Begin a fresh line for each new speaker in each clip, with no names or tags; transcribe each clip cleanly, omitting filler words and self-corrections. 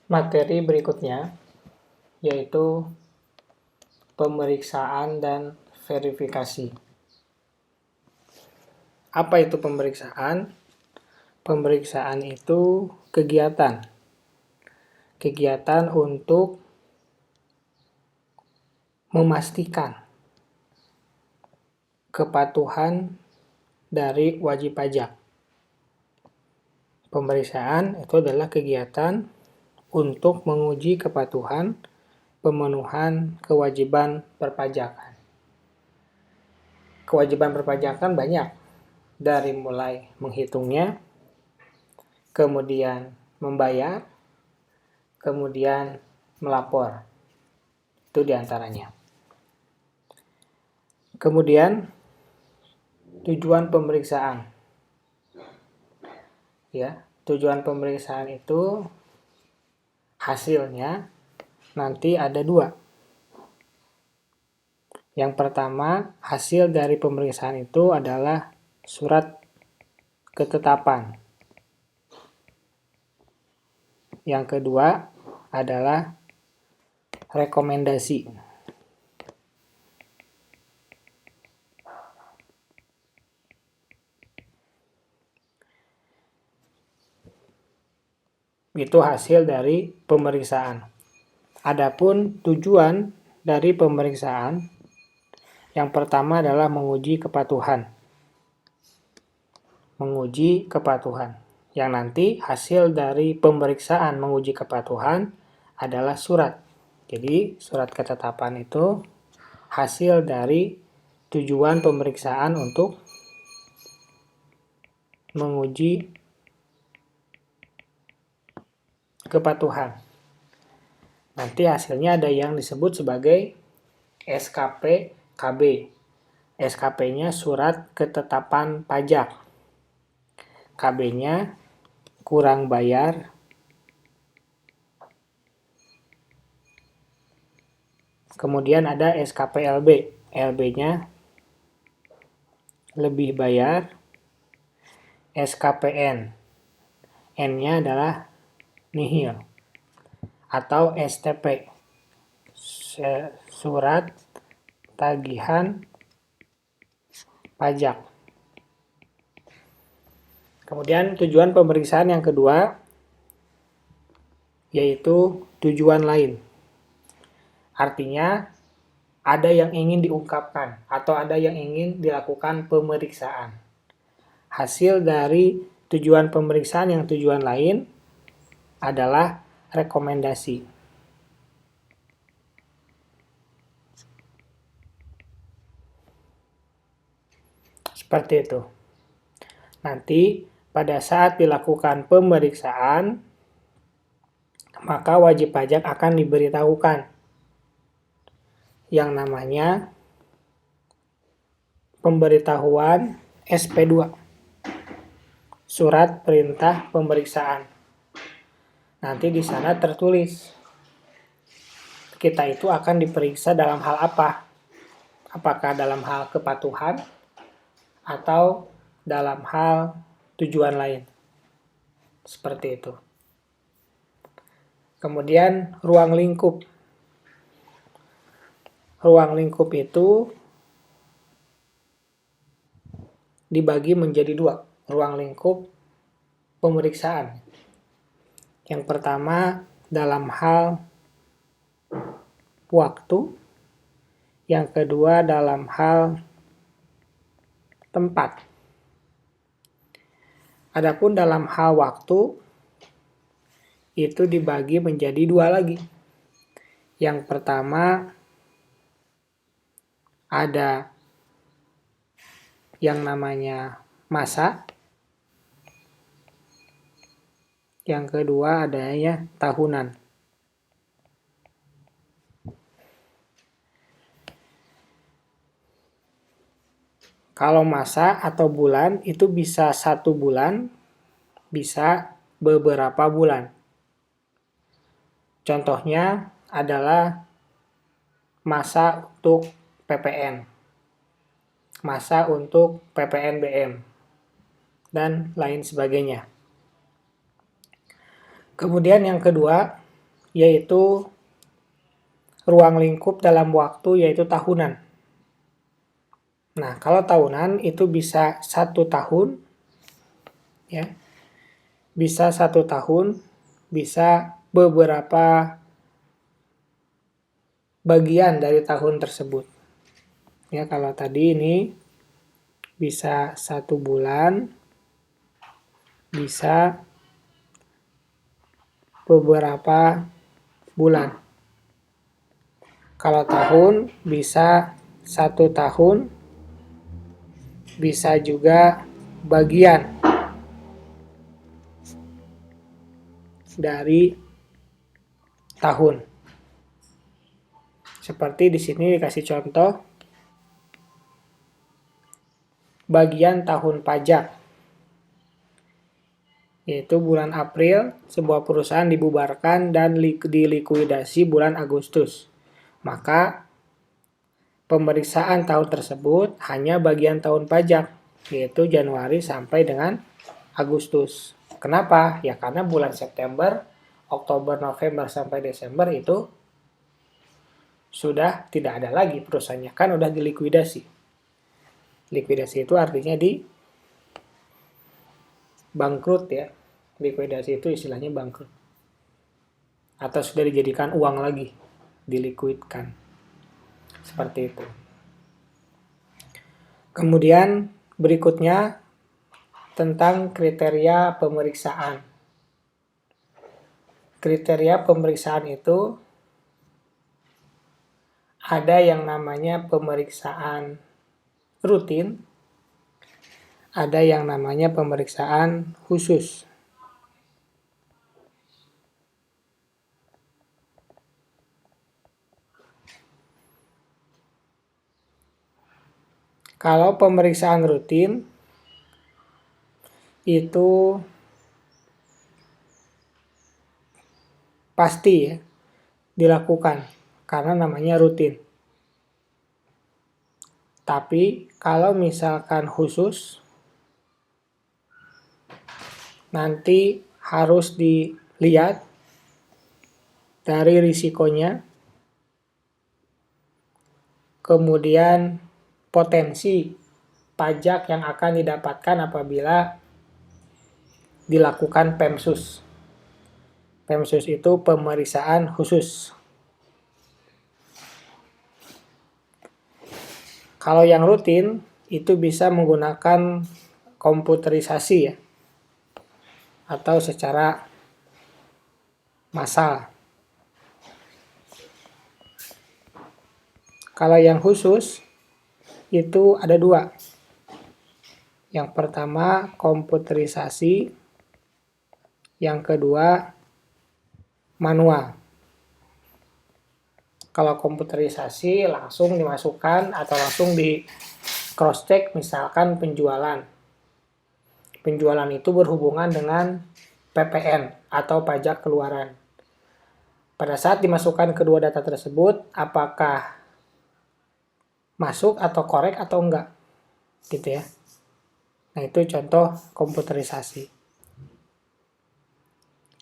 Materi berikutnya yaitu pemeriksaan dan verifikasi. Apa itu pemeriksaan? Pemeriksaan itu kegiatan untuk memastikan kepatuhan dari wajib pajak. Pemeriksaan itu adalah kegiatan untuk menguji kepatuhan pemenuhan kewajiban perpajakan. Kewajiban perpajakan banyak, dari mulai menghitungnya, kemudian membayar, kemudian melapor. Itu diantaranya. Kemudian tujuan pemeriksaan. Tujuan pemeriksaan itu hasilnya nanti ada 2. Yang pertama, hasil dari pemeriksaan itu adalah surat ketetapan. Yang kedua adalah rekomendasi. Itu hasil dari pemeriksaan. Adapun tujuan dari pemeriksaan, yang pertama adalah menguji kepatuhan. Yang nanti hasil dari pemeriksaan menguji kepatuhan adalah surat. Jadi surat ketetapan itu hasil dari tujuan pemeriksaan untuk menguji kepatuhan. Nanti hasilnya ada yang disebut sebagai SKP KB. SKP-nya surat ketetapan pajak. KB-nya kurang bayar. Kemudian ada SKP LB. LB-nya lebih bayar. SKPN. N-nya adalah nihil. Atau STP, surat tagihan pajak. Kemudian tujuan pemeriksaan yang kedua yaitu tujuan lain. Artinya ada yang ingin diungkapkan atau ada yang ingin dilakukan pemeriksaan. Hasil dari tujuan pemeriksaan yang tujuan lain adalah rekomendasi. Seperti itu. Nanti pada saat dilakukan pemeriksaan, maka wajib pajak akan diberitahukan yang namanya pemberitahuan SP2, surat perintah pemeriksaan. Nanti di sana tertulis kita itu akan diperiksa dalam hal apa? Apakah dalam hal kepatuhan atau dalam hal tujuan lain. Seperti itu. Kemudian ruang lingkup. Ruang lingkup itu dibagi menjadi 2. Ruang lingkup pemeriksaan. Yang pertama dalam hal waktu. Yang kedua dalam hal tempat. Adapun dalam hal waktu itu dibagi menjadi 2 lagi. Yang pertama ada yang namanya masa. Yang kedua adanya tahunan. Kalau masa atau bulan itu bisa 1 bulan, bisa beberapa bulan. Contohnya adalah masa untuk PPN, masa untuk PPNBM, dan lain sebagainya. Kemudian yang kedua yaitu ruang lingkup dalam waktu yaitu tahunan. Nah, kalau tahunan itu bisa 1 tahun, ya, bisa 1 tahun, bisa beberapa bagian dari tahun tersebut. Ya, kalau tadi ini bisa 1 bulan, bisa beberapa bulan. Kalau tahun bisa 1 tahun, bisa juga bagian dari tahun. Seperti di sini dikasih contoh bagian tahun pajak, yaitu bulan April sebuah perusahaan dibubarkan dan dilikuidasi bulan Agustus. Maka pemeriksaan tahun tersebut hanya bagian tahun pajak, yaitu Januari sampai dengan Agustus. Kenapa? Ya karena bulan September, Oktober, November sampai Desember itu sudah tidak ada lagi perusahaannya, kan udah dilikuidasi. Likuidasi itu artinya di bangkrut ya. Likuidasi itu istilahnya bangkrut. Atau sudah dijadikan uang lagi, dilikuidkan. Seperti itu. Kemudian berikutnya tentang kriteria pemeriksaan. Kriteria pemeriksaan itu ada yang namanya pemeriksaan rutin, ada yang namanya pemeriksaan khusus. Kalau pemeriksaan rutin itu pasti ya dilakukan karena namanya rutin. Tapi kalau misalkan khusus, nanti harus dilihat dari risikonya, kemudian potensi pajak yang akan didapatkan apabila dilakukan PEMSUS. PEMSUS itu pemeriksaan khusus. Kalau yang rutin itu bisa menggunakan komputerisasi ya, atau secara massal. Kalau yang khusus itu ada 2. Yang pertama komputerisasi, yang kedua manual. Kalau komputerisasi langsung dimasukkan atau langsung di cross check misalkan penjualan. Penjualan itu berhubungan dengan PPN atau pajak keluaran. Pada saat dimasukkan kedua data tersebut, apakah masuk atau korek atau enggak, gitu ya. Nah, itu contoh komputerisasi.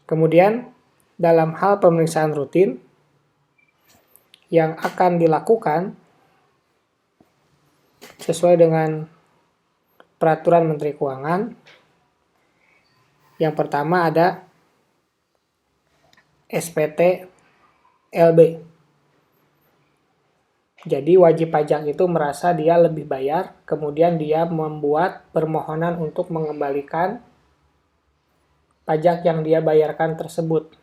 Kemudian, dalam hal pemeriksaan rutin, yang akan dilakukan sesuai dengan Peraturan Menteri Keuangan, yang pertama ada SPT LB. Jadi wajib pajak itu merasa dia lebih bayar, kemudian dia membuat permohonan untuk mengembalikan pajak yang dia bayarkan tersebut.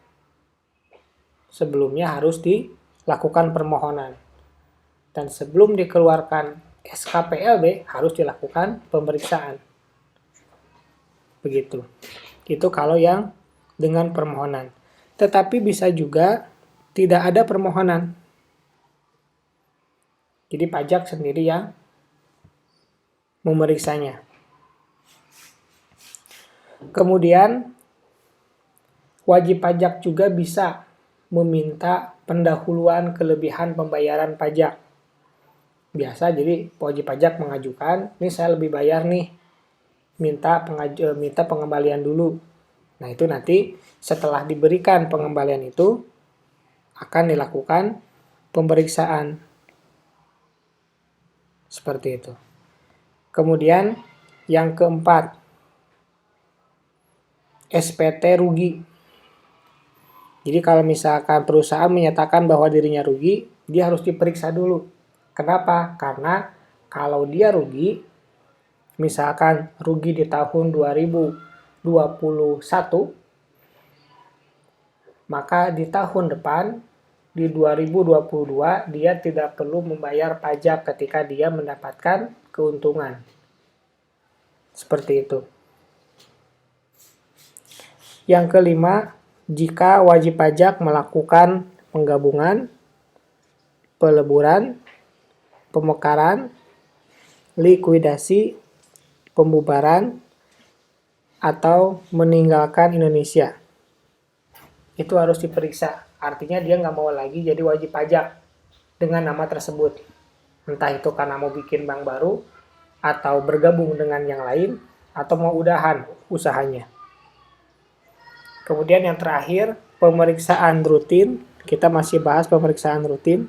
Sebelumnya harus dilakukan permohonan. Dan sebelum dikeluarkan SKPLB harus dilakukan pemeriksaan. Begitu. Itu kalau yang dengan permohonan. Tetapi bisa juga tidak ada permohonan. Jadi pajak sendiri yang memeriksanya. Kemudian wajib pajak juga bisa meminta pendahuluan kelebihan pembayaran pajak. Biasa jadi wajib pajak mengajukan, ini saya lebih bayar nih, minta pengembalian dulu. Nah itu nanti setelah diberikan pengembalian itu, akan dilakukan pemeriksaan. Seperti itu. Kemudian yang keempat, SPT rugi. Jadi kalau misalkan perusahaan menyatakan bahwa dirinya rugi, dia harus diperiksa dulu. Kenapa? Karena kalau dia rugi, misalkan rugi di tahun 2021, maka di tahun depan, di 2022, dia tidak perlu membayar pajak ketika dia mendapatkan keuntungan. Seperti itu. Yang kelima, jika wajib pajak melakukan penggabungan, peleburan, pemekaran, likuidasi, pembubaran, atau meninggalkan Indonesia. Itu harus diperiksa. Artinya dia nggak mau lagi jadi wajib pajak dengan nama tersebut. Entah itu karena mau bikin bank baru, atau bergabung dengan yang lain, atau mau udahan usahanya. Kemudian yang terakhir, pemeriksaan rutin. Kita masih bahas pemeriksaan rutin.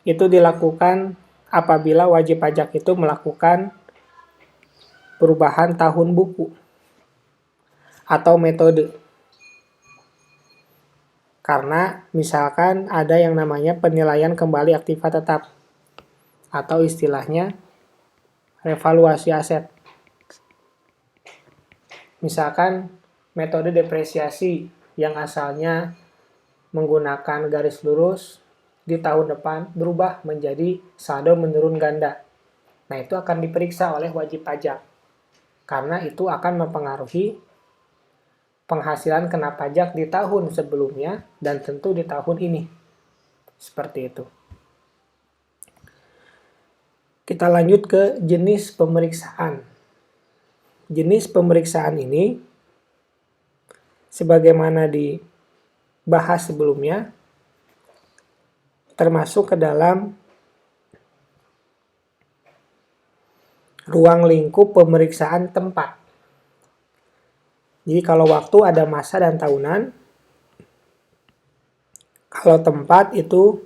Itu dilakukan apabila wajib pajak itu melakukan perubahan tahun buku atau metode. Karena misalkan ada yang namanya penilaian kembali aktiva tetap atau istilahnya revaluasi aset. Misalkan metode depresiasi yang asalnya menggunakan garis lurus di tahun depan berubah menjadi saldo menurun ganda. Nah, itu akan diperiksa oleh wajib pajak. Karena itu akan mempengaruhi penghasilan kena pajak di tahun sebelumnya dan tentu di tahun ini. Seperti itu. Kita lanjut ke jenis pemeriksaan. Jenis pemeriksaan ini sebagaimana dibahas sebelumnya termasuk ke dalam ruang lingkup pemeriksaan tempat. Jadi kalau waktu ada masa dan tahunan, kalau tempat itu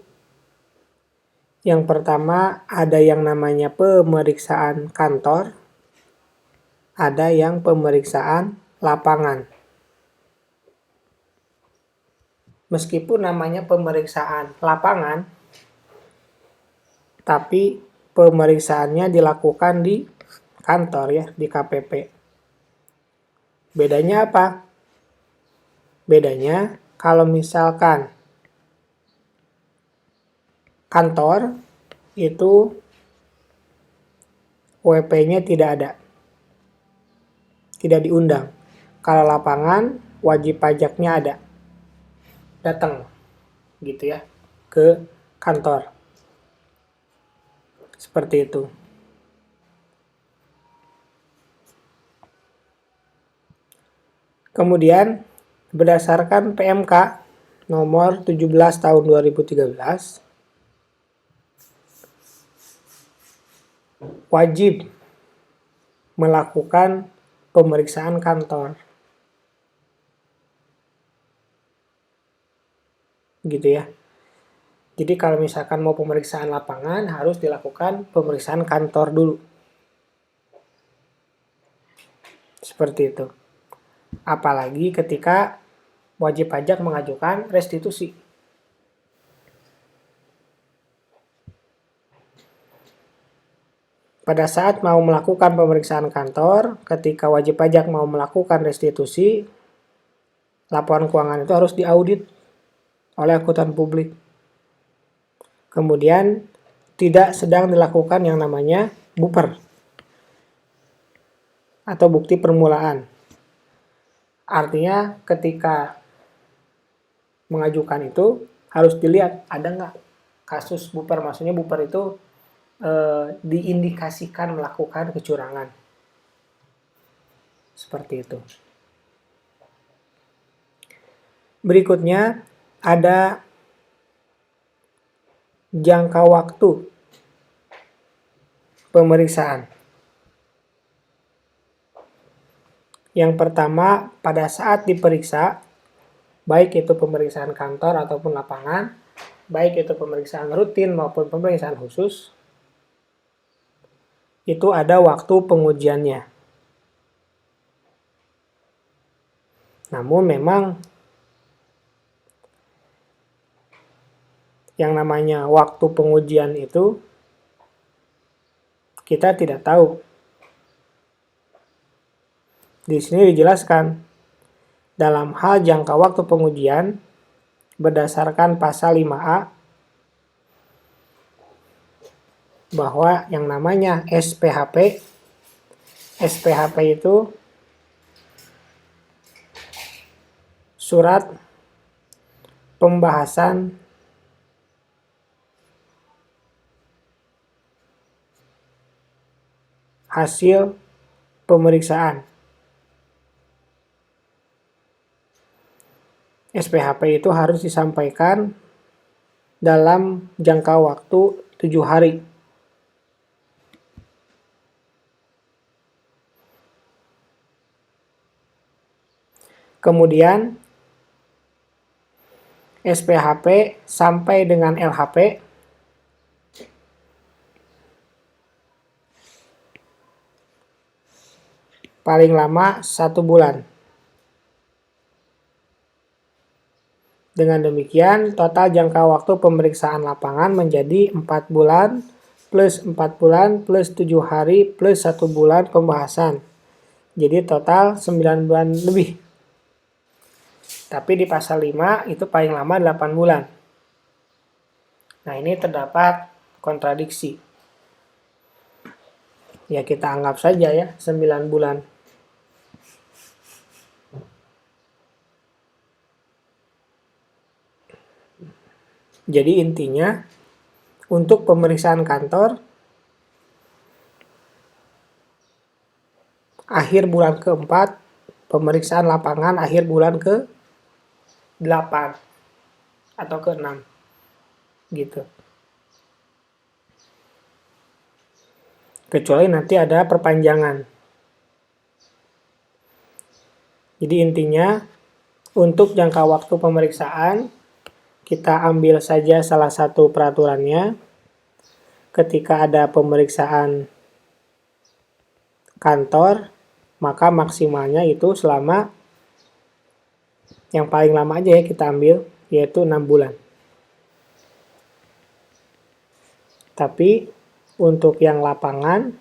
yang pertama ada yang namanya pemeriksaan kantor, ada yang pemeriksaan lapangan. Meskipun namanya pemeriksaan lapangan, tapi pemeriksaannya dilakukan di kantor ya, di KPP. Bedanya apa? Bedanya kalau misalkan kantor itu WP-nya tidak ada. Tidak diundang. Kalau lapangan wajib pajaknya ada. Datang gitu ya ke kantor. Seperti itu. Kemudian berdasarkan PMK nomor 17 tahun 2013 wajib melakukan pemeriksaan kantor. Gitu ya. Jadi kalau misalkan mau pemeriksaan lapangan harus dilakukan pemeriksaan kantor dulu. Seperti itu. Apalagi ketika wajib pajak mengajukan restitusi. Pada saat mau melakukan pemeriksaan kantor, ketika wajib pajak mau melakukan restitusi, laporan keuangan itu harus diaudit oleh akuntan publik. Kemudian tidak sedang dilakukan yang namanya buper atau bukti permulaan. Artinya ketika mengajukan itu harus dilihat ada nggak kasus buper. Maksudnya buper itu diindikasikan melakukan kecurangan. Seperti itu. Berikutnya ada jangka waktu pemeriksaan. Yang pertama, pada saat diperiksa, baik itu pemeriksaan kantor ataupun lapangan, baik itu pemeriksaan rutin maupun pemeriksaan khusus, itu ada waktu pengujiannya. Namun memang yang namanya waktu pengujian itu kita tidak tahu. Di sini dijelaskan, dalam hal jangka waktu pengujian, berdasarkan pasal 5A, bahwa yang namanya SPHP itu surat pembahasan hasil pemeriksaan. SPHP itu harus disampaikan dalam jangka waktu 7 hari. Kemudian SPHP sampai dengan LHP paling lama 1 bulan. Dengan demikian, total jangka waktu pemeriksaan lapangan menjadi 4 bulan plus 4 bulan plus 7 hari plus 1 bulan pembahasan. Jadi total 9 bulan lebih. Tapi di pasal 5 itu paling lama 8 bulan. Nah, ini terdapat kontradiksi. Ya kita anggap saja ya 9 bulan. Jadi intinya, untuk pemeriksaan kantor, akhir bulan ke-4, pemeriksaan lapangan akhir bulan ke-8 atau ke-6. Gitu. Kecuali nanti ada perpanjangan. Jadi intinya, untuk jangka waktu pemeriksaan, kita ambil saja salah satu peraturannya. Ketika ada pemeriksaan kantor, maka maksimalnya itu selama, yang paling lama aja ya kita ambil, yaitu 6 bulan. Tapi untuk yang lapangan,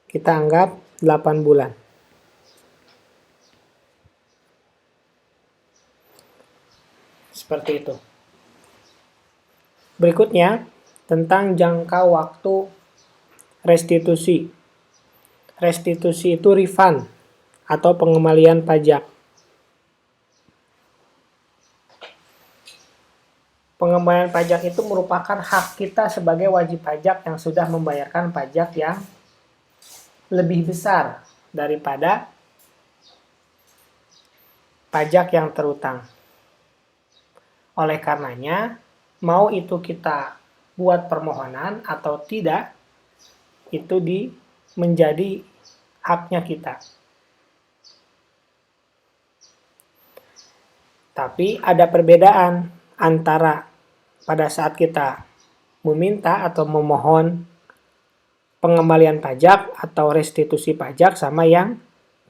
kita anggap 8 bulan. Seperti itu. Berikutnya, tentang jangka waktu restitusi. Restitusi itu refund atau pengembalian pajak. Pengembalian pajak itu merupakan hak kita sebagai wajib pajak yang sudah membayarkan pajak yang lebih besar daripada pajak yang terutang. Oleh karenanya, mau itu kita buat permohonan atau tidak, itu menjadi haknya kita. Tapi ada perbedaan antara pada saat kita meminta atau memohon pengembalian pajak atau restitusi pajak sama yang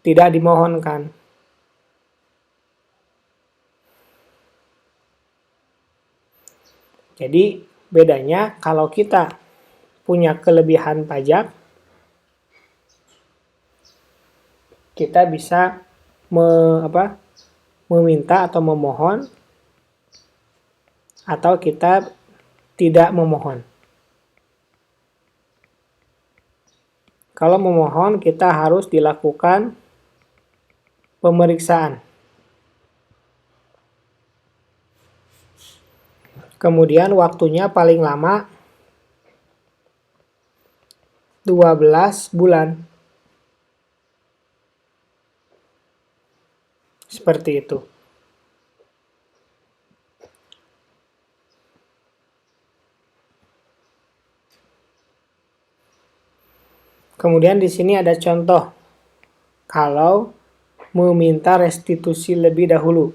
tidak dimohonkan. Jadi bedanya kalau kita punya kelebihan pajak, kita bisa meminta atau memohon, atau kita tidak memohon. Kalau memohon, kita harus dilakukan pemeriksaan. Kemudian waktunya paling lama 12 bulan. Seperti itu. Kemudian di sini ada contoh. Kalau meminta restitusi lebih dahulu.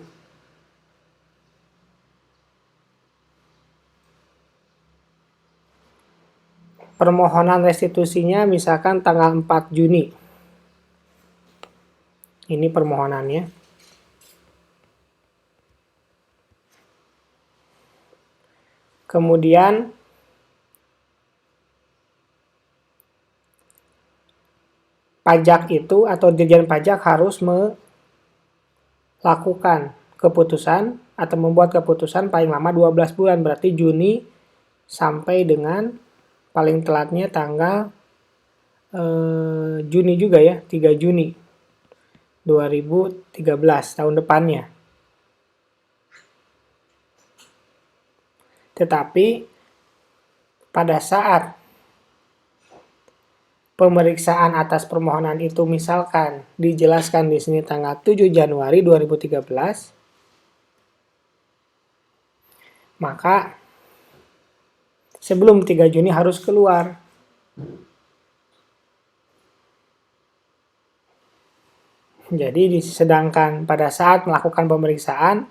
Permohonan restitusinya misalkan tanggal 4 Juni. Ini permohonannya. Kemudian pajak itu atau Dirjen Pajak harus melakukan keputusan atau membuat keputusan paling lama 12 bulan, berarti Juni sampai dengan paling telatnya tanggal Juni juga ya, 3 Juni 2013 tahun depannya. Tetapi pada saat pemeriksaan atas permohonan itu misalkan dijelaskan di sini tanggal 7 Januari 2013, maka sebelum 3 Juni harus keluar. Jadi sedangkan pada saat melakukan pemeriksaan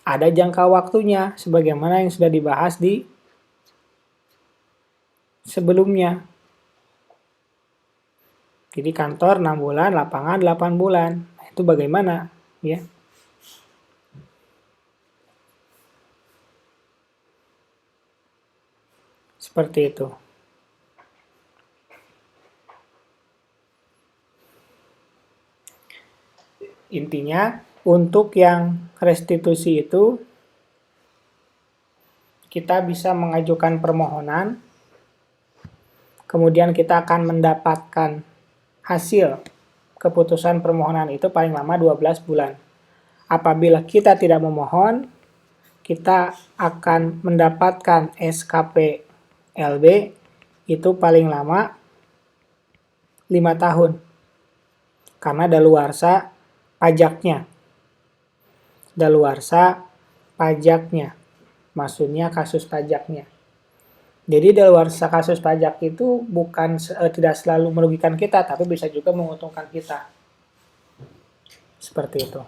ada jangka waktunya sebagaimana yang sudah dibahas di sebelumnya. Jadi kantor 6 bulan, lapangan 8 bulan. Itu bagaimana ya? Seperti itu. Intinya, untuk yang restitusi itu, kita bisa mengajukan permohonan, kemudian kita akan mendapatkan hasil keputusan permohonan itu paling lama 12 bulan. Apabila kita tidak memohon, kita akan mendapatkan SKP LB itu paling lama 5 tahun. Karena daluarsa pajaknya. Daluarsa pajaknya. Maksudnya kasus pajaknya. Jadi daluarsa kasus pajak itu bukan tidak selalu merugikan kita, tapi bisa juga menguntungkan kita. Seperti itu.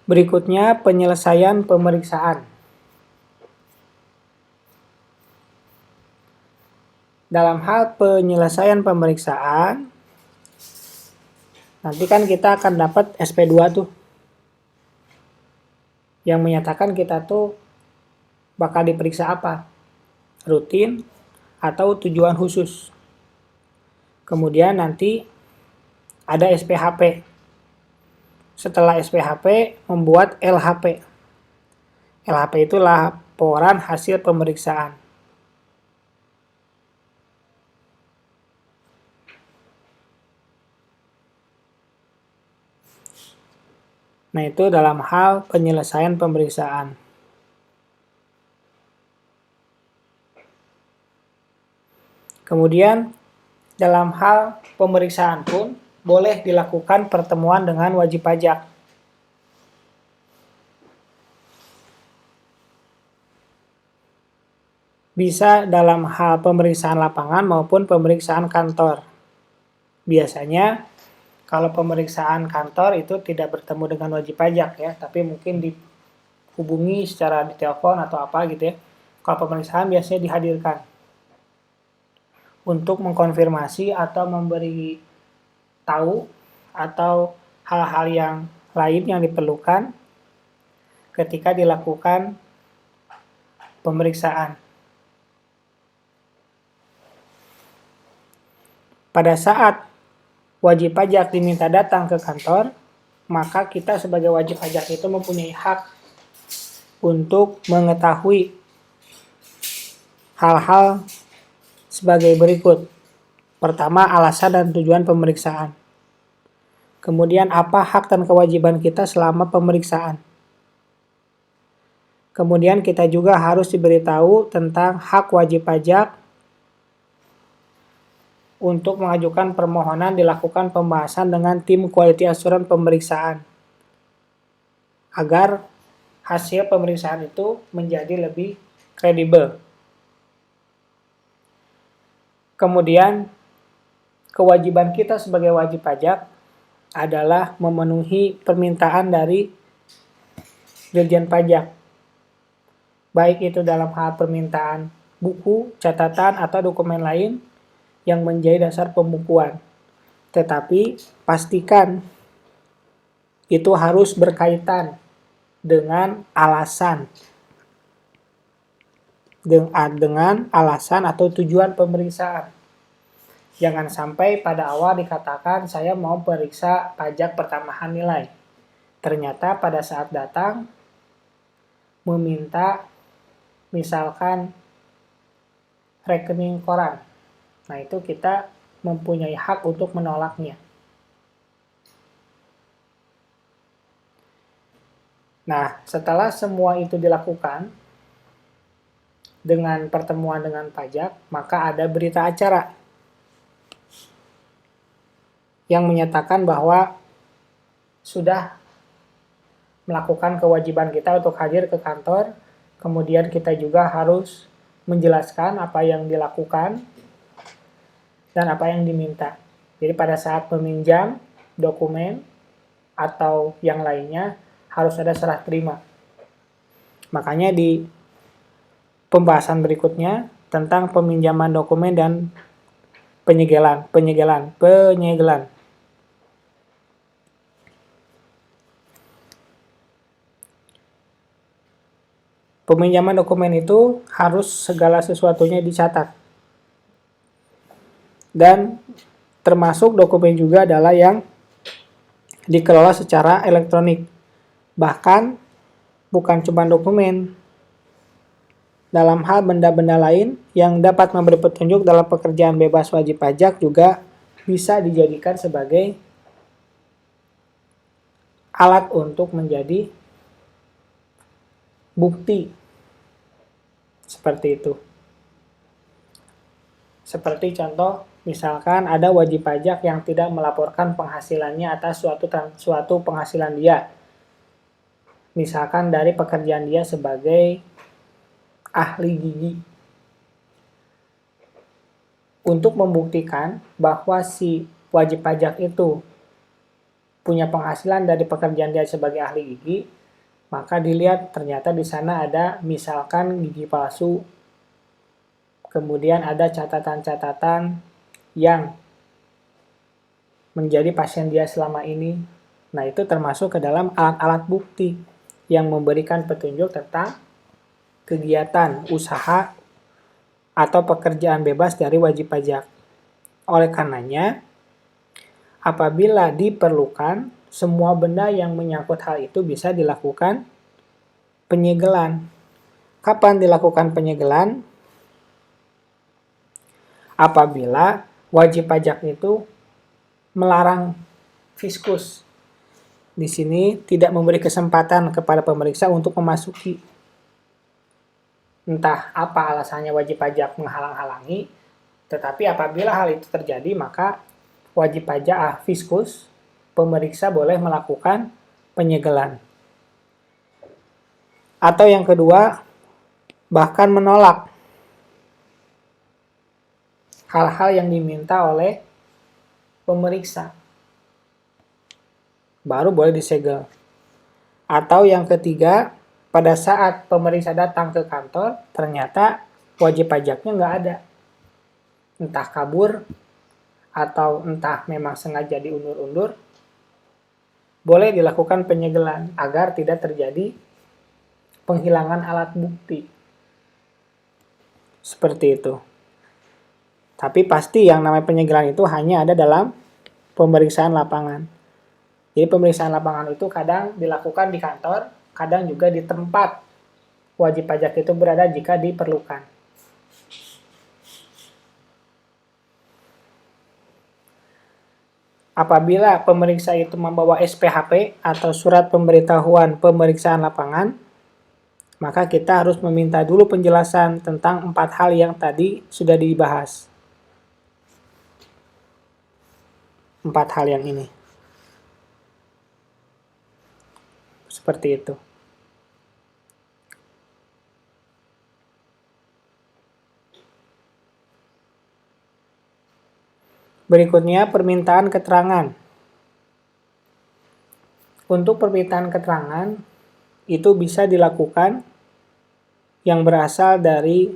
Berikutnya penyelesaian pemeriksaan. Dalam hal penyelesaian pemeriksaan, nanti kan kita akan dapat SP2 tuh. Yang menyatakan kita tuh bakal diperiksa apa? Rutin atau tujuan khusus. Kemudian nanti ada SPHP. Setelah SPHP membuat LHP. LHP itu laporan hasil pemeriksaan. Nah, itu dalam hal penyelesaian pemeriksaan. Kemudian, dalam hal pemeriksaan pun boleh dilakukan pertemuan dengan wajib pajak. Bisa dalam hal pemeriksaan lapangan maupun pemeriksaan kantor. Biasanya, kalau pemeriksaan kantor itu tidak bertemu dengan wajib pajak ya, tapi mungkin dihubungi secara di telepon atau apa gitu ya. Kalau pemeriksaan biasanya dihadirkan untuk mengkonfirmasi atau memberi tahu atau hal-hal yang lain yang diperlukan ketika dilakukan pemeriksaan. Pada saat wajib pajak diminta datang ke kantor, maka kita sebagai wajib pajak itu mempunyai hak untuk mengetahui hal-hal sebagai berikut. Pertama, alasan dan tujuan pemeriksaan. Kemudian, apa hak dan kewajiban kita selama pemeriksaan. Kemudian, kita juga harus diberitahu tentang hak wajib pajak untuk mengajukan permohonan dilakukan pembahasan dengan tim quality assurance pemeriksaan agar hasil pemeriksaan itu menjadi lebih kredibel. Kemudian kewajiban kita sebagai wajib pajak adalah memenuhi permintaan dari Dirjen Pajak. Baik itu dalam hal permintaan buku, catatan, atau dokumen lain yang menjadi dasar pembukuan. Tetapi pastikan itu harus berkaitan dengan alasan atau tujuan pemeriksaan. Jangan sampai pada awal dikatakan saya mau periksa pajak pertambahan nilai. Ternyata pada saat datang meminta misalkan rekening koran. Nah, itu kita mempunyai hak untuk menolaknya. Nah, setelah semua itu dilakukan dengan pertemuan dengan pajak, maka ada berita acara yang menyatakan bahwa sudah melakukan kewajiban kita untuk hadir ke kantor, kemudian kita juga harus menjelaskan apa yang dilakukan dan apa yang diminta. Jadi pada saat meminjam dokumen atau yang lainnya harus ada serah terima. Makanya di pembahasan berikutnya tentang peminjaman dokumen dan penyegelan. Peminjaman dokumen itu harus segala sesuatunya dicatat. Dan termasuk dokumen juga adalah yang dikelola secara elektronik. Bahkan bukan cuma dokumen. Dalam hal benda-benda lain yang dapat memberi petunjuk dalam pekerjaan bebas wajib pajak juga bisa dijadikan sebagai alat untuk menjadi bukti. Seperti itu. Seperti contoh, misalkan ada wajib pajak yang tidak melaporkan penghasilannya atas suatu penghasilan dia. Misalkan dari pekerjaan dia sebagai ahli gigi. Untuk membuktikan bahwa si wajib pajak itu punya penghasilan dari pekerjaan dia sebagai ahli gigi, maka dilihat ternyata di sana ada misalkan gigi palsu, kemudian ada catatan-catatan yang menjadi pasien dia selama ini. Nah, itu termasuk ke dalam alat-alat bukti yang memberikan petunjuk tentang kegiatan, usaha, atau pekerjaan bebas dari wajib pajak. Oleh karenanya, apabila diperlukan, semua benda yang menyangkut hal itu bisa dilakukan penyegelan. Kapan dilakukan penyegelan? Apabila wajib pajak itu melarang fiskus. Di sini tidak memberi kesempatan kepada pemeriksa untuk memasuki. Entah apa alasannya wajib pajak menghalang-halangi, tetapi apabila hal itu terjadi, maka wajib pajak fiskus, pemeriksa boleh melakukan penyegelan. Atau yang kedua, bahkan menolak hal-hal yang diminta oleh pemeriksa. Baru boleh disegel. Atau yang ketiga, pada saat pemeriksa datang ke kantor, ternyata wajib pajaknya nggak ada. Entah kabur, atau entah memang sengaja diundur-undur, boleh dilakukan penyegelan agar tidak terjadi penghilangan alat bukti. Seperti itu. Tapi pasti yang namanya penyegelan itu hanya ada dalam pemeriksaan lapangan. Jadi pemeriksaan lapangan itu kadang dilakukan di kantor, kadang juga di tempat wajib pajak itu berada jika diperlukan. Apabila pemeriksa itu membawa SPHP atau surat pemberitahuan pemeriksaan lapangan, maka kita harus meminta dulu penjelasan tentang 4 hal yang tadi sudah dibahas. 4 hal yang ini. Seperti itu. Berikutnya permintaan keterangan. Untuk permintaan keterangan itu bisa dilakukan yang berasal dari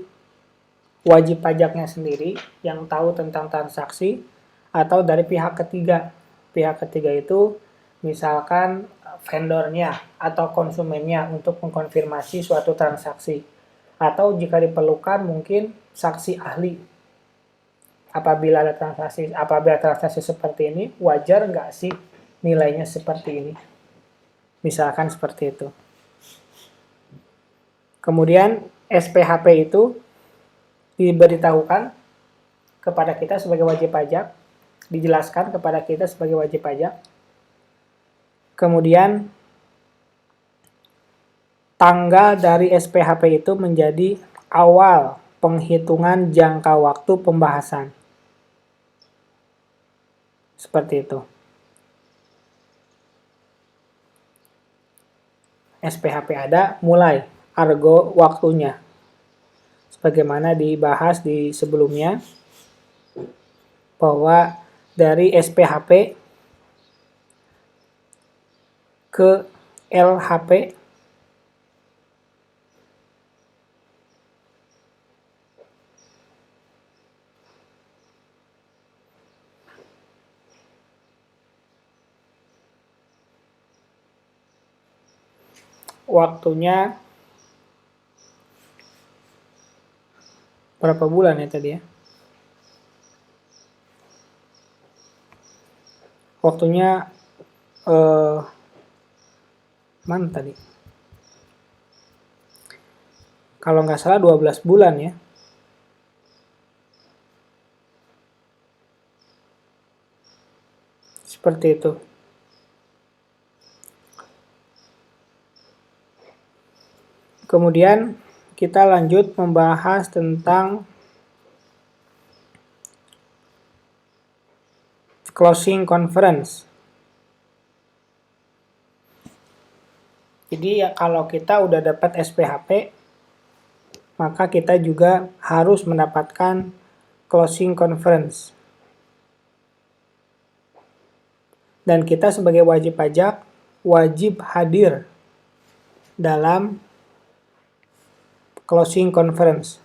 wajib pajaknya sendiri yang tahu tentang transaksi atau dari pihak ketiga. Pihak ketiga itu misalkan vendornya atau konsumennya untuk mengkonfirmasi suatu transaksi. Atau jika diperlukan mungkin saksi ahli. Apabila transaksi seperti ini, wajar nggak sih nilainya seperti ini? Misalkan seperti itu. Kemudian SPHP itu diberitahukan kepada kita sebagai wajib pajak, dijelaskan kepada kita sebagai wajib pajak. Kemudian tanggal dari SPHP itu menjadi awal penghitungan jangka waktu pembahasan. Seperti itu. SPHP ada, mulai argo waktunya. Sebagaimana dibahas di sebelumnya, bahwa dari SPHP ke LHP waktunya berapa bulan ya tadi ya? Waktunya mana tadi? Kalau nggak salah 12 bulan ya. Seperti itu. Kemudian kita lanjut membahas tentang closing conference. Jadi ya kalau kita udah dapat SPHP, maka kita juga harus mendapatkan closing conference. Dan kita sebagai wajib pajak wajib hadir dalam closing conference.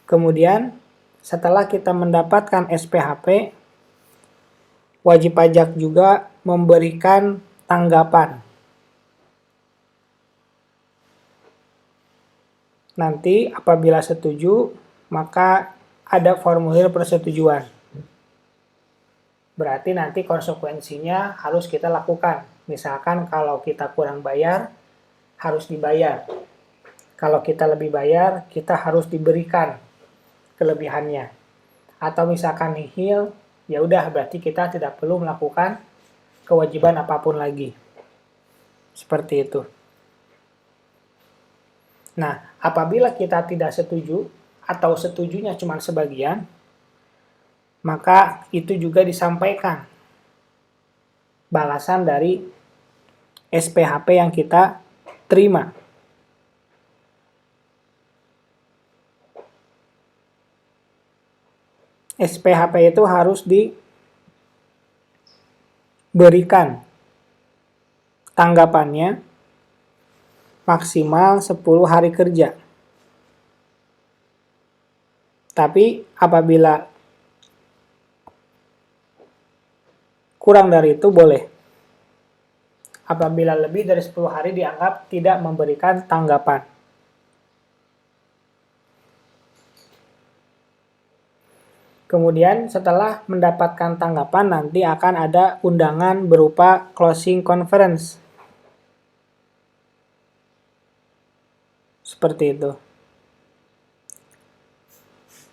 Kemudian setelah kita mendapatkan SPHP, wajib pajak juga memberikan tanggapan. Nanti apabila setuju, maka ada formulir persetujuan. Berarti nanti konsekuensinya harus kita lakukan. Misalkan kalau kita kurang bayar, harus dibayar. Kalau kita lebih bayar, kita harus diberikan kelebihannya. Atau misalkan nihil, ya udah berarti kita tidak perlu melakukan kewajiban apapun lagi. Seperti itu. Nah, apabila kita tidak setuju atau setujunya cuma sebagian, maka itu juga disampaikan balasan dari SPHP yang kita terima. SPHP itu harus diberikan tanggapannya maksimal 10 hari kerja. Tapi apabila kurang dari itu boleh. Apabila lebih dari 10 hari dianggap tidak memberikan tanggapan. Kemudian setelah mendapatkan tanggapan nanti akan ada undangan berupa closing conference. Seperti itu.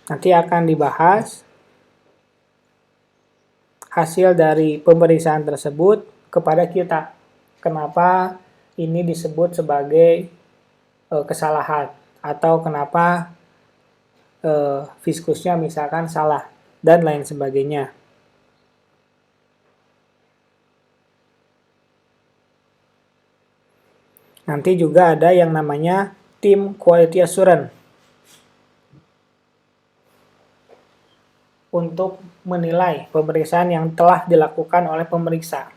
Nanti akan dibahas hasil dari pemeriksaan tersebut kepada kita. Kenapa ini disebut sebagai kesalahan atau kenapa fiskusnya misalkan salah dan lain sebagainya. Nanti juga ada yang namanya tim quality assurance untuk menilai pemeriksaan yang telah dilakukan oleh pemeriksa.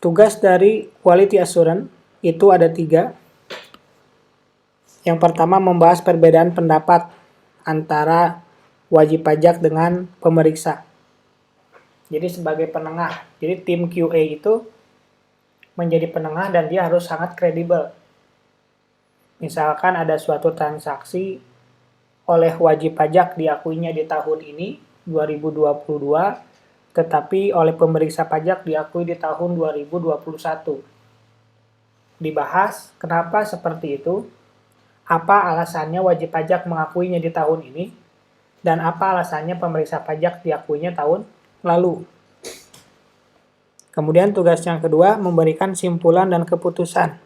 Tugas dari quality assurance itu ada 3. Yang pertama, membahas perbedaan pendapat antara wajib pajak dengan pemeriksa. Jadi sebagai penengah, jadi tim QA itu menjadi penengah dan dia harus sangat kredibel. Misalkan ada suatu transaksi oleh wajib pajak diakuinya di tahun ini, 2022, tetapi oleh pemeriksa pajak diakui di tahun 2021. Dibahas kenapa seperti itu, apa alasannya wajib pajak mengakuinya di tahun ini, dan apa alasannya pemeriksa pajak diakuinya tahun lalu. Kemudian tugas yang kedua, memberikan simpulan dan keputusan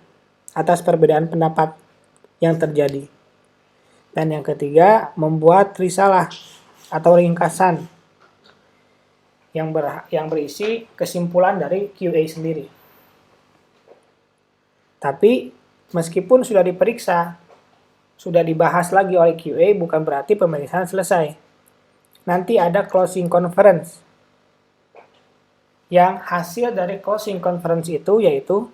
atas perbedaan pendapat yang terjadi. Dan yang ketiga, membuat risalah atau ringkasan yang berisi kesimpulan dari QA sendiri. Tapi meskipun sudah diperiksa, sudah dibahas lagi oleh QA, bukan berarti pemeriksaan selesai. Nanti ada closing conference. Yang hasil dari closing conference itu yaitu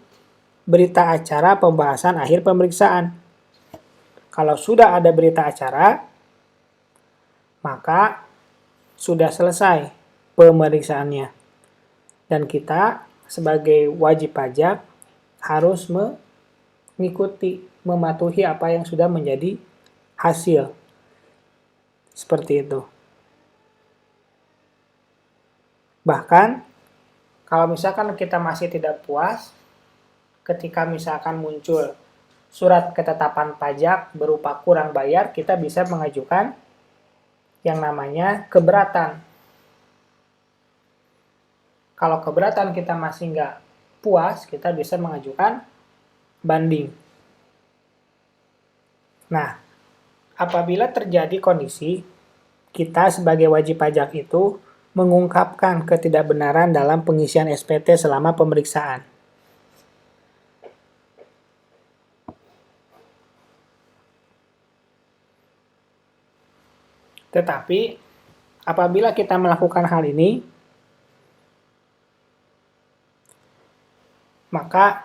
berita acara pembahasan akhir pemeriksaan. Kalau sudah ada berita acara, maka sudah selesai pemeriksaannya. Dan kita sebagai wajib pajak harus mengikuti, mematuhi apa yang sudah menjadi hasil. Seperti itu. Bahkan, kalau misalkan kita masih tidak puas, ketika misalkan muncul surat ketetapan pajak berupa kurang bayar, kita bisa mengajukan yang namanya keberatan. Kalau keberatan kita masih nggak puas, kita bisa mengajukan banding. Nah, apabila terjadi kondisi kita sebagai wajib pajak itu mengungkapkan ketidakbenaran dalam pengisian SPT selama pemeriksaan. Tetapi, apabila kita melakukan hal ini, maka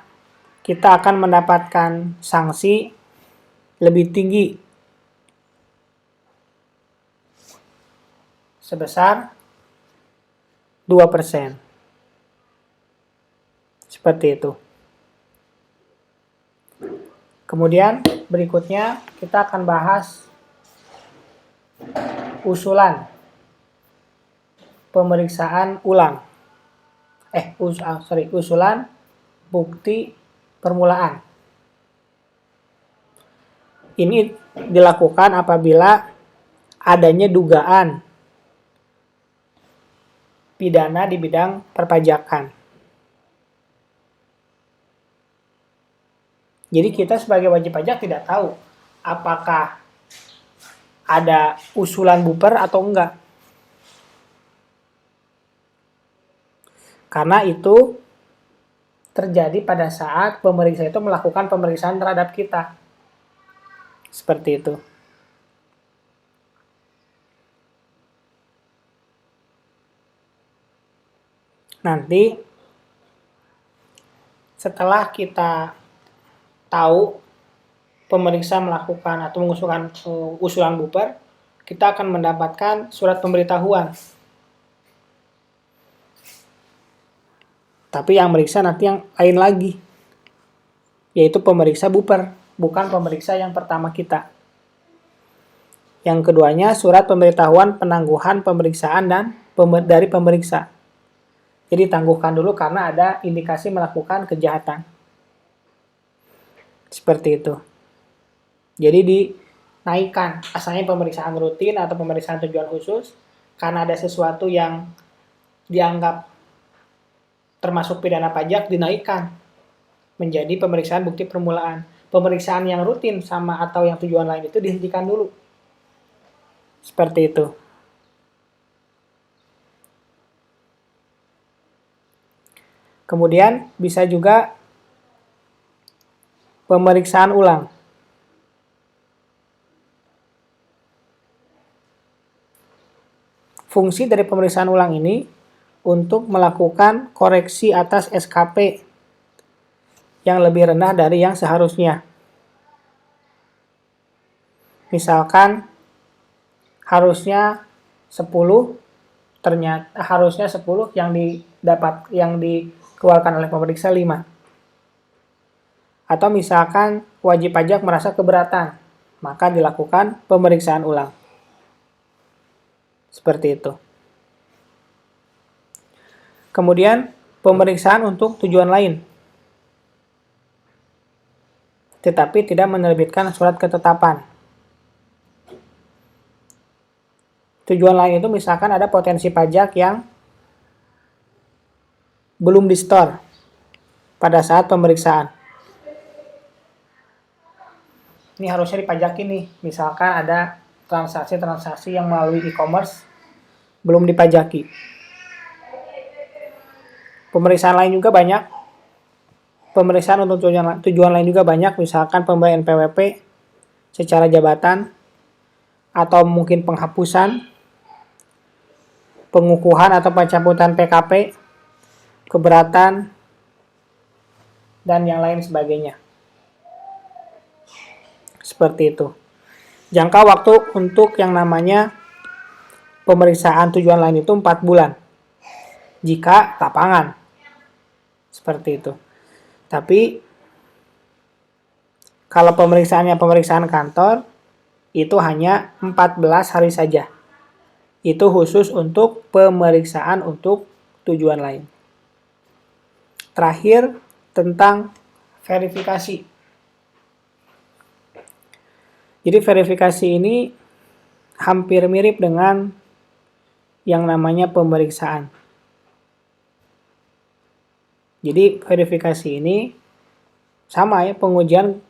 kita akan mendapatkan sanksi lebih tinggi sebesar 2%. Seperti itu. Kemudian berikutnya kita akan bahas usulan pemeriksaan ulang. Usulan bukti permulaan. Ini dilakukan apabila adanya dugaan pidana di bidang perpajakan. Jadi kita sebagai wajib pajak tidak tahu apakah ada usulan buper atau enggak. Karena itu terjadi pada saat pemeriksa itu melakukan pemeriksaan terhadap kita. Seperti itu. Nanti setelah kita tahu pemeriksa melakukan atau mengusulkan usulan buper, kita akan mendapatkan surat pemberitahuan. Tapi yang meriksa nanti yang lain lagi, yaitu pemeriksa buper, bukan pemeriksa yang pertama kita. Yang keduanya surat pemberitahuan penangguhan pemeriksaan dan dari pemeriksa. Jadi tangguhkan dulu karena ada indikasi melakukan kejahatan. Seperti itu. Jadi dinaikkan, asalnya pemeriksaan rutin atau pemeriksaan tujuan khusus, karena ada sesuatu yang dianggap termasuk pidana pajak, dinaikkan menjadi pemeriksaan bukti permulaan. Pemeriksaan yang rutin sama atau yang tujuan lain itu dihentikan dulu. Seperti itu. Kemudian bisa juga pemeriksaan ulang. Fungsi dari pemeriksaan ulang ini untuk melakukan koreksi atas SKP yang lebih rendah dari yang seharusnya. Misalkan harusnya 10, ternyata harusnya 10 yang dikeluarkan oleh pemeriksa 5. Atau misalkan wajib pajak merasa keberatan, maka dilakukan pemeriksaan ulang. Seperti itu. Kemudian pemeriksaan untuk tujuan lain, tetapi tidak menerbitkan surat ketetapan. Tujuan lain itu misalkan ada potensi pajak yang belum di-store pada saat pemeriksaan. Ini harusnya dipajakin nih, misalkan ada transaksi-transaksi yang melalui e-commerce belum dipajaki. Pemeriksaan lain juga banyak. Pemeriksaan untuk tujuan lain juga banyak, misalkan pemberian PWP secara jabatan, atau mungkin penghapusan, pengukuhan atau pencabutan PKP, keberatan, dan yang lain sebagainya. Seperti itu. Jangka waktu untuk yang namanya pemeriksaan tujuan lain itu 4 bulan. Jika lapangan. Seperti itu. Tapi kalau pemeriksaannya pemeriksaan kantor, itu hanya 14 hari saja. Itu khusus untuk pemeriksaan untuk tujuan lain. Terakhir, tentang verifikasi. Jadi verifikasi ini hampir mirip dengan yang namanya pemeriksaan. Jadi verifikasi ini sama ya, pengujian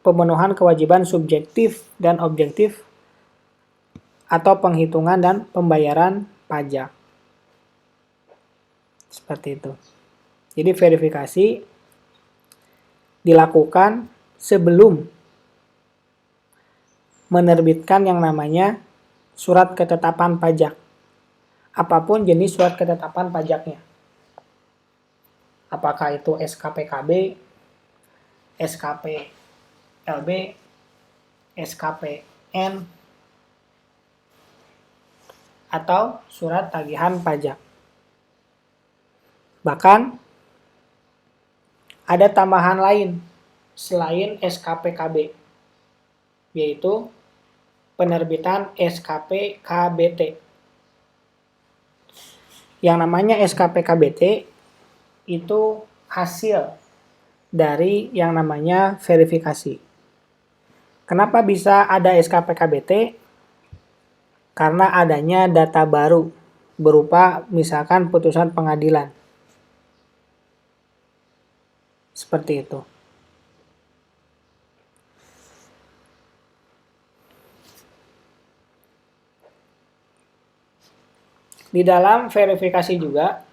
pemenuhan kewajiban subjektif dan objektif atau penghitungan dan pembayaran pajak. Seperti itu. Jadi verifikasi dilakukan sebelum menerbitkan yang namanya surat ketetapan pajak. Apapun jenis surat ketetapan pajaknya. Apakah itu SKPKB, SKPLB, SKPN, atau surat tagihan pajak. Bahkan ada tambahan lain selain SKPKB, yaitu penerbitan SKP KBT. Yang namanya SKP KBT itu hasil dari yang namanya verifikasi. Kenapa bisa ada SKP KBT? Karena adanya data baru berupa misalkan putusan pengadilan. Seperti itu. Di dalam verifikasi juga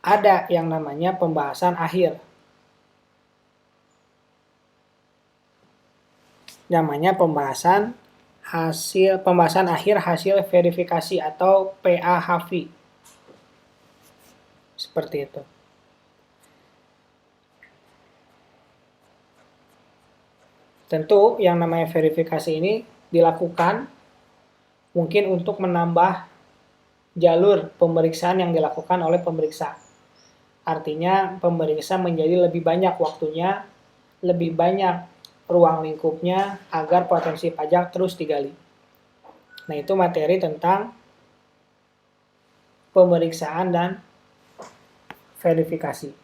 ada yang namanya pembahasan akhir. Namanya pembahasan akhir hasil verifikasi atau PAHV. Seperti itu. Tentu yang namanya verifikasi ini dilakukan mungkin untuk menambah jalur pemeriksaan yang dilakukan oleh pemeriksa. Artinya pemeriksa menjadi lebih banyak waktunya, lebih banyak ruang lingkupnya agar potensi pajak terus digali. Nah, itu materi tentang pemeriksaan dan verifikasi.